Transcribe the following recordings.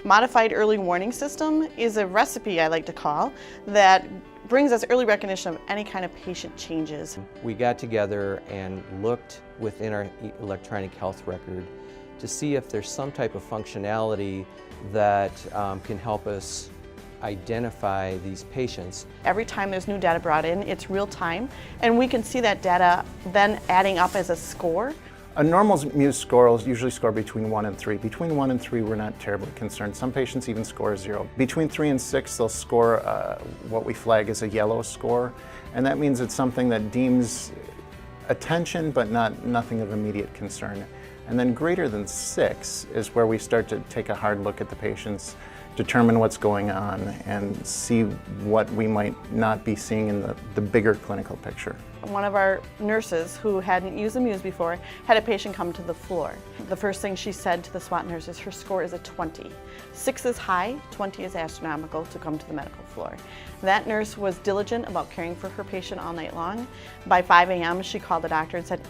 Modified early warning system is a recipe, I like to call, that brings us early recognition of any kind of patient changes. We got together and looked within our electronic health record to see if there's some type of functionality that can help us identify these patients. Every time there's new data brought in, it's real time, and we can see that data then adding up as a score. A normal M.E.W.S score will usually score between 1 and 3. Between 1 and 3, we're not terribly concerned. Some patients even score 0. Between 3 and 6, they'll score what we flag as a yellow score, and that means it's something that deems attention but nothing of immediate concern. And then greater than 6 is where we start to take a hard look at the patients, determine what's going on, and see what we might not be seeing in the bigger clinical picture. One of our nurses who hadn't used the M.E.W.S before had a patient come to the floor. The first thing she said to the SWAT nurses, her score is a 20. 6 is high, 20 is astronomical to come to the medical floor. That nurse was diligent about caring for her patient all night long. By 5 a.m. she called the doctor and said,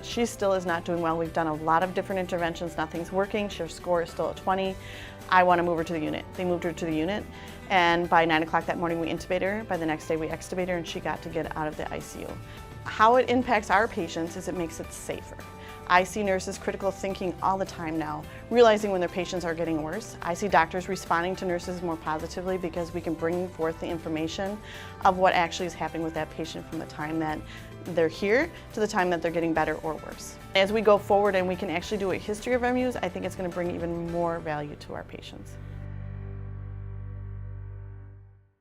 she still is not doing well. We've done a lot of different interventions, nothing's working, her score is still at 20. I want to move her to the unit. They moved her to the unit, and by 9 o'clock that morning we intubated her. By the next day we extubated her, and she got to get out of the ICU. How it impacts our patients is it makes it safer. I see nurses critical thinking all the time now, realizing when their patients are getting worse. I see doctors responding to nurses more positively because we can bring forth the information of what actually is happening with that patient from the time that they're here to the time that they're getting better or worse. As we go forward and we can actually do a history of M.E.W.S, I think it's going to bring even more value to our patients.